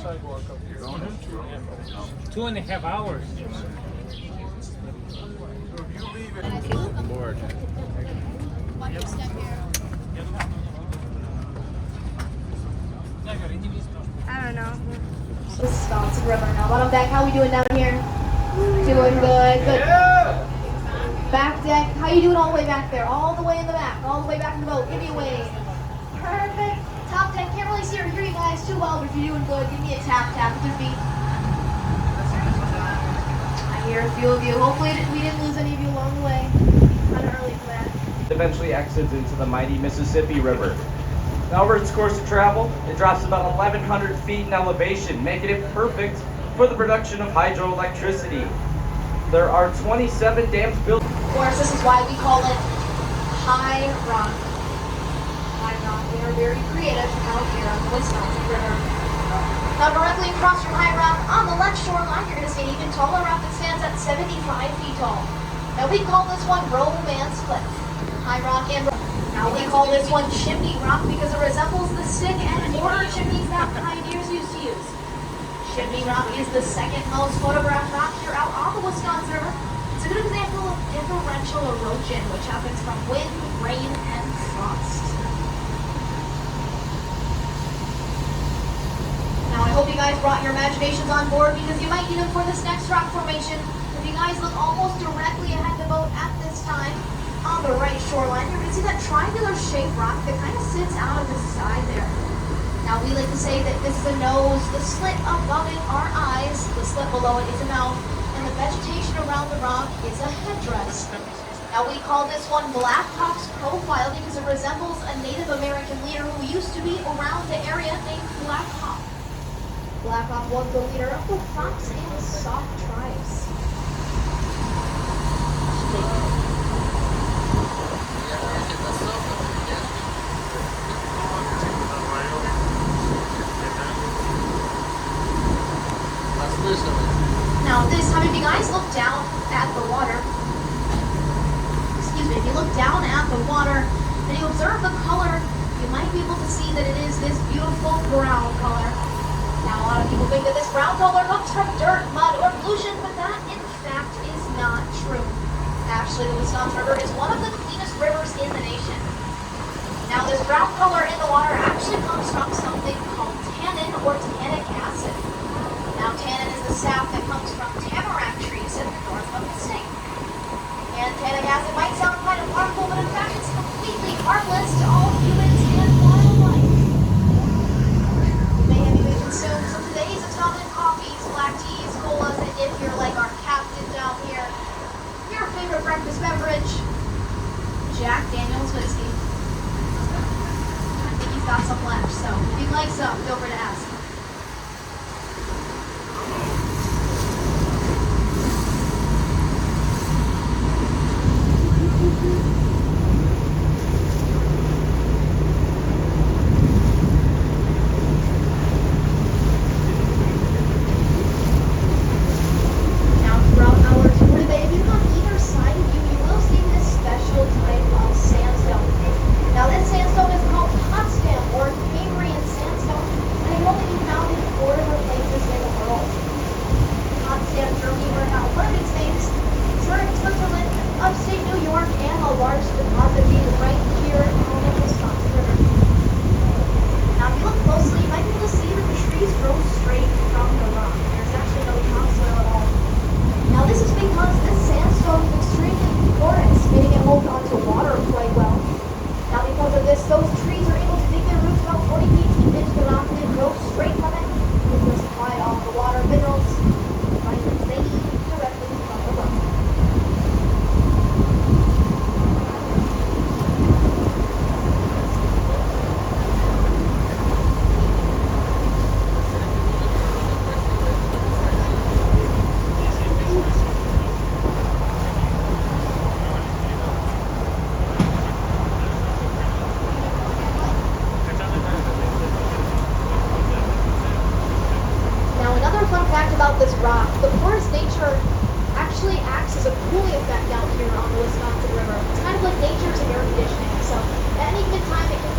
2.5 hours. Board. I don't know. Wisconsin River. Now, bottom deck, how we doing down here? Doing good. Good. Back deck, how you doing all the way back there? All the way in the back. All the way back in the boat. Give me a wave. Perfect. Top deck, can't really see or hear you guys too well, but if you're doing good, give me a tap with your feet. I hear a few of you. Hopefully we didn't lose any of you along the way. Kind of early for that. Eventually exits into the mighty Mississippi River. Now over its course of travel, it drops about 1,100 feet in elevation, making it perfect for the production of hydroelectricity. There are 27 dams built. Of course, this is why we call it High Rock. High Rock. We are very creative out here on the Wisconsin River. Now directly across from High Rock, on the left shoreline, you're going to see an even taller rock that stands at 75 feet tall. Now we call this one Romance Cliff. High Rock and now we call this one Chimney Rock because it resembles the stick and mortar chimneys that pioneers used to use. Chimney Rock is the second most photographed rock here out on the Wisconsin River. It's a good example of differential erosion, which happens from wind, rain, and frost. Now I hope you guys brought your imaginations on board because you might need them for this next rock formation. If you guys look almost directly ahead of the boat at this time, on the right shoreline, you're going to see that triangular shaped rock that kind of sits out of the side there. Now we like to say that this is a nose, the slit above it are eyes, the slit below it is a mouth, and the vegetation around the rock is a headdress. Now we call this one Black Hawk's profile because it resembles a Native American leader who used to be around the area named Black Hawk. Black Hawk was the leader of the Fox and Sauk tribes. Now this time, if you guys look down at the water, if you look down at the water and you observe the color, you might be able to see that it is this beautiful brown color. Now a lot of people think that this brown color comes from dirt, mud, or pollution, but that in fact is not true. Actually, the Wisconsin River is one of the cleanest rivers in the nation. Now this brown color in the water actually comes from something called tannin or tannic acid. Now tannin is the sap that comes from tamarack trees in the north of the state. And tannic acid might sound kind of harmful, but in fact it's completely harmless to all humans and wildlife. You may have even consumed some of today's atomic coffees, black teas, colas, and if you're like our captain down here, your favorite breakfast beverage, Jack Daniel's whiskey. I think he's got some left, so if you'd like some, feel free to ask.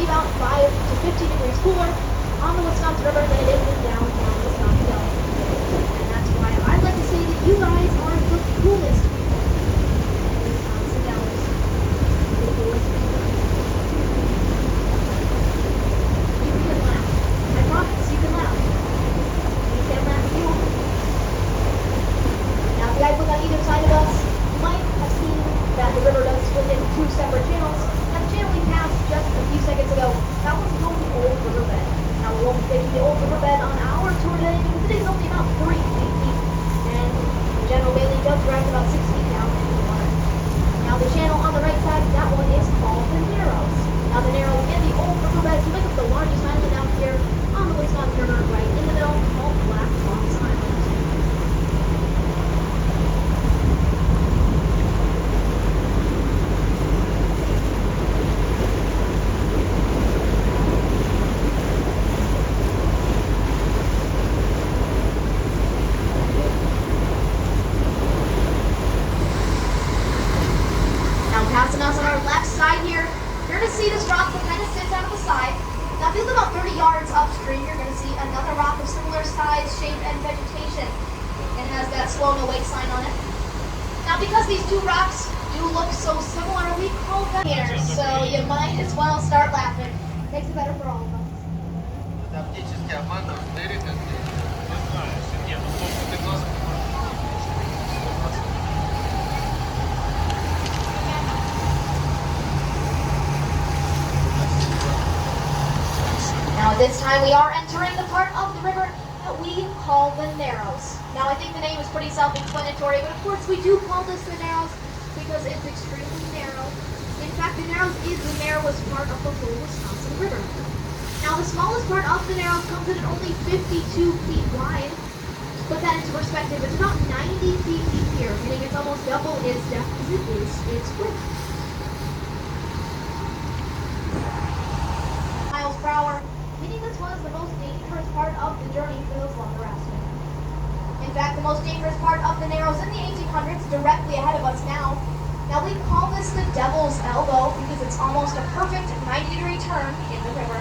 About 5 to 50 degrees cooler on the Wisconsin River than it is in downtown Wisconsin. about 6 feet down in the water. Now the channel on the right side, that one is called the Narrows. Now the Narrows in the old riverbeds make up the largest island out here on the Wisconsin River, right in the middle, called Black Fox Island. Passing us on our left side here, you're going to see this rock that kind of sits out of the side. Now if you look about 30 yards upstream, you're going to see another rock of similar size, shape, and vegetation. It has that slow no wake sign on it. Now because these two rocks do look so similar, we call them here, so you might as well start laughing. Makes it better for all of us. Now at this time we are entering the part of the river that we call the Narrows. Now I think the name is pretty self-explanatory, but of course we do call this the Narrows because it's extremely narrow. In fact, the Narrows is the narrowest part of the whole Wisconsin River. Now the smallest part of the Narrows comes in at only 52 feet wide. To put that into perspective, it's about 90 feet deep here, meaning it's almost double its depth as it is its width. Miles per hour, meaning this was the most dangerous part of the journey for those lumber raftsmen. In fact, the most dangerous part of the Narrows in the 1800s, directly ahead of us now. Now we call this the Devil's Elbow because it's almost a perfect 90-degree turn in the river.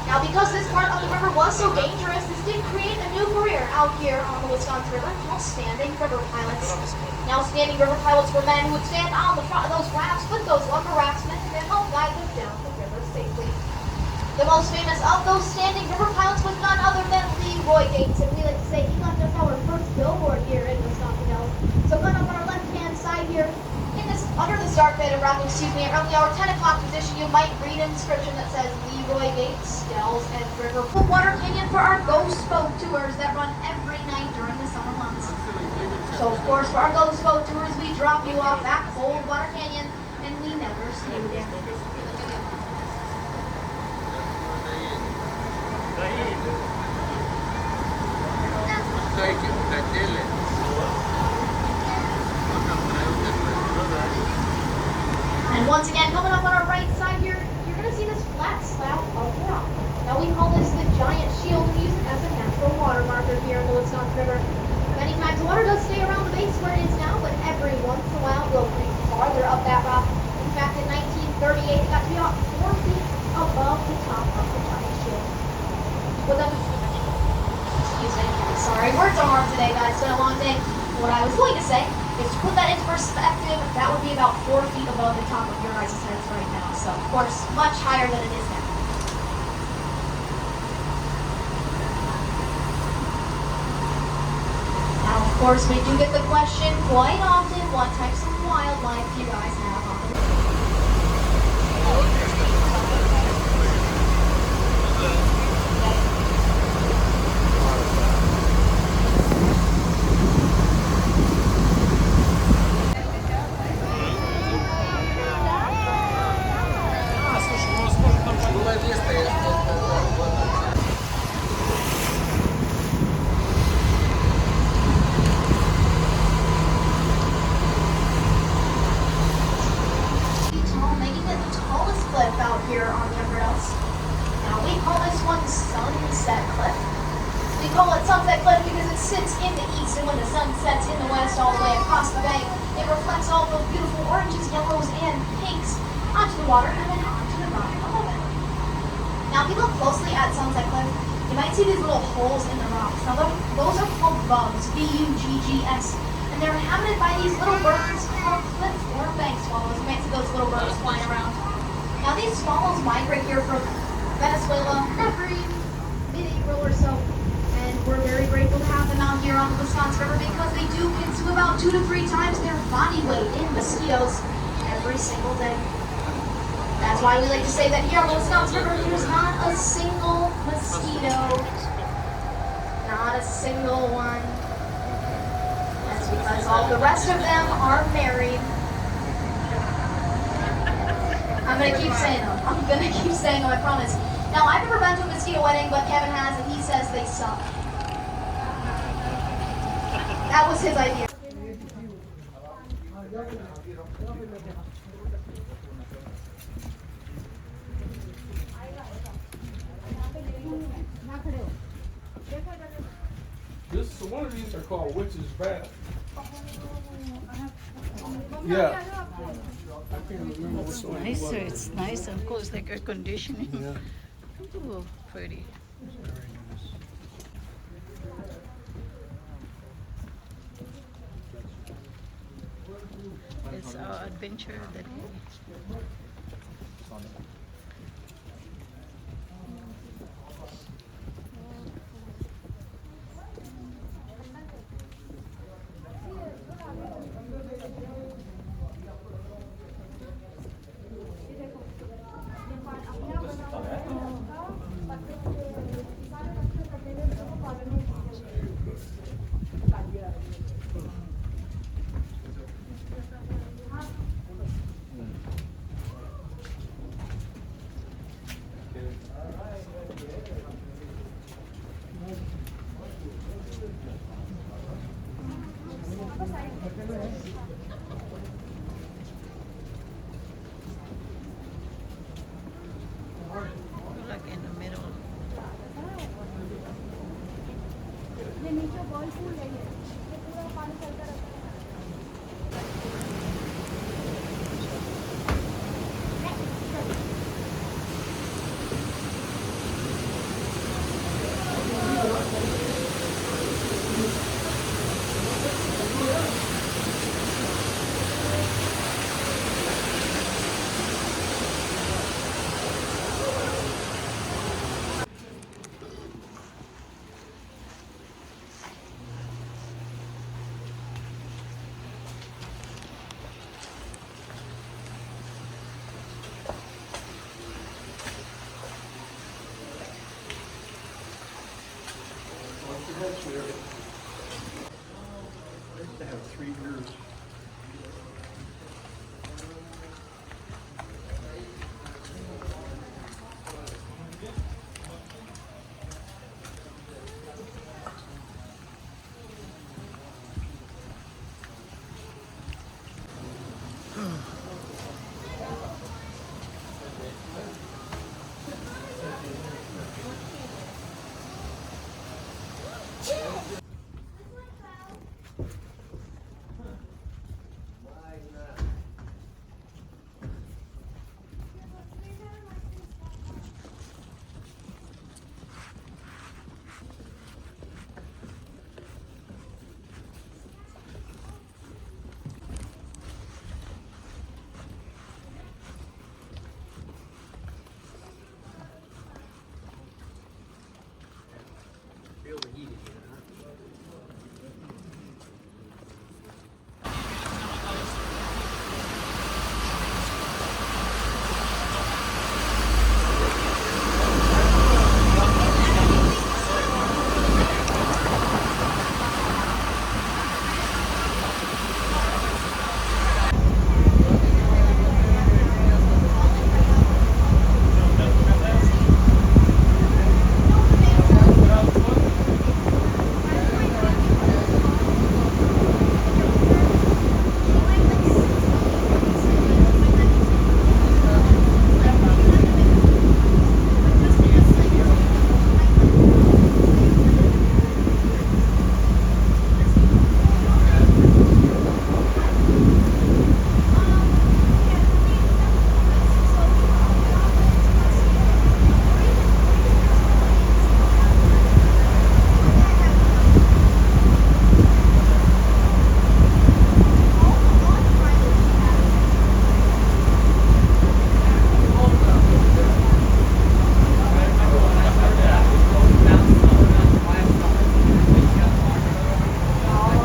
Now because this part of the river was so dangerous, this did create a new career out here on the Wisconsin River called standing river pilots. Now standing river pilots were men who would stand on the front of those rafts with those lumber raftsmen and then help guide them down the river safely. The most famous of those standing river pilots was none other than Leroy Gates, and we like to say he left us our first billboard here in Wisconsin Dells. So going up on our left-hand side here, under this dark bed of rock, around the hour 10 o'clock position, you might read an inscription that says Leroy Gates, Dells, and River Water Canyon for our ghost boat tours that run every night during the summer months. So of course, for our ghost boat tours, we drop you off at Cold Water Canyon, and we never see you again. And once again, coming up on our right side here, you're going to see this flat slab of rock. Now we call this the giant shield and use it as a natural water marker here in the Wisconsin River. Many times the water does stay around the base where it is now, but every once in a while it will creep farther up that rock. In fact, in 1938, it got to be about 4 feet above the top of the giant shield. With a sorry, words are hard today, guys. It's been a long day. What I was going to say is to put that into perspective, that would be about 4 feet above the top of your guys' heads right now. So, of course, much higher than it is now. Now, of course, we do get the question quite often, what types of wildlife do you guys have on the river? Out here on the Upper Dells. Now we call this one Sunset Cliff. We call it Sunset Cliff because it sits in the east, and when the sun sets in the west all the way across the bay, it reflects all those beautiful oranges, yellows, and pinks onto the water and then onto the rock above it. Now if you look closely at Sunset Cliff, you might see these little holes in the rocks. Now those are called bugs, B-U-G-G-S, and they're inhabited by these little birds called cliff or bank swallows. You might see those little birds flying around. Now these swallows migrate here from Venezuela every mid-April or so, and we're very grateful to have them out here on the Wisconsin River because they do consume about 2 to 3 times their body weight in mosquitoes every single day. That's why we like to say that here on the Wisconsin River, there's not a single mosquito. Not a single one. because all the rest of them are married. I'm gonna keep saying them. I'm gonna keep saying them, I promise. Now, I've never been to a mosquito wedding, but Kevin has, and he says they suck. That was his idea. So one of these are called witch's bath. Yeah. I can't remember which one it Nice, was. it's nice, of course, like air conditioning. Yeah. Ooh, pretty. It's our adventure that we. We're like in the middle. To have 3 years. Feel the heat again, huh?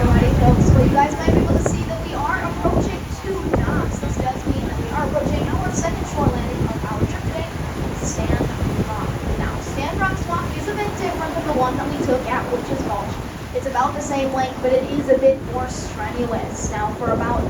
Alrighty, folks. Well, you guys might be able to see that we are approaching 2 knots. This does mean that we are approaching our second shore landing of our trip today, Stand Rock. Now, Stand Rock Swamp is a bit different than the one that we took at Witch's Gulch. It's about the same length, but it is a bit more strenuous. Now for about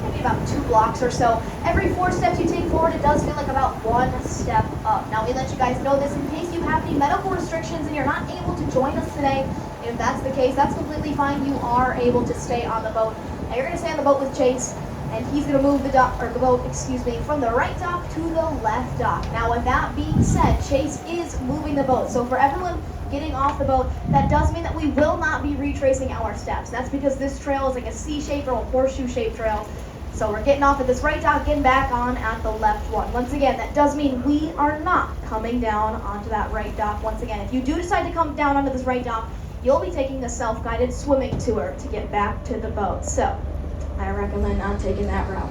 maybe about 2 blocks or so, every 4 steps you take forward, it does feel like about 1 step up. Now we let you guys know this in case you have any medical restrictions and you're not able to join us today. If that's the case, that's completely fine. You are able to stay on the boat. Now you're going to stay on the boat with Chase, and he's going to move the boat, from the right dock to the left dock. Now with that being said, Chase is moving the boat. So for everyone getting off the boat, that does mean that we will not be retracing our steps. That's because this trail is like a C-shaped or a horseshoe-shaped trail. So we're getting off at this right dock, getting back on at the left one. Once again, that does mean we are not coming down onto that right dock. Once again, if you do decide to come down onto this right dock, you'll be taking the self-guided swimming tour to get back to the boat. So I recommend not taking that route.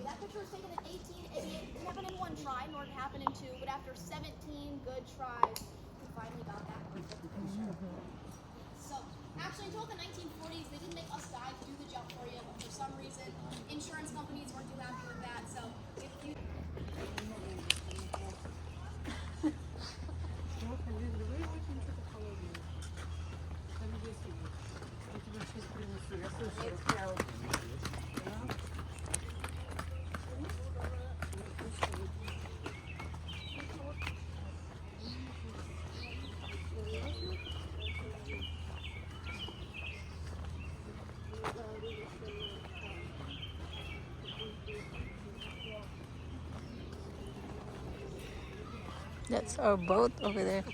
That picture was taken in 18. It happened in 1 try, nor did it happen in 2. But after 17 good tries, we finally got that perfect picture. So, actually, until the 1940s, they didn't make us dive to do the jump for you. But for some reason, insurance companies weren't too happy with that. So, if you That's our boat over there.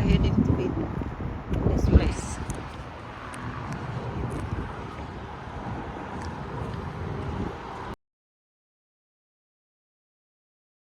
heading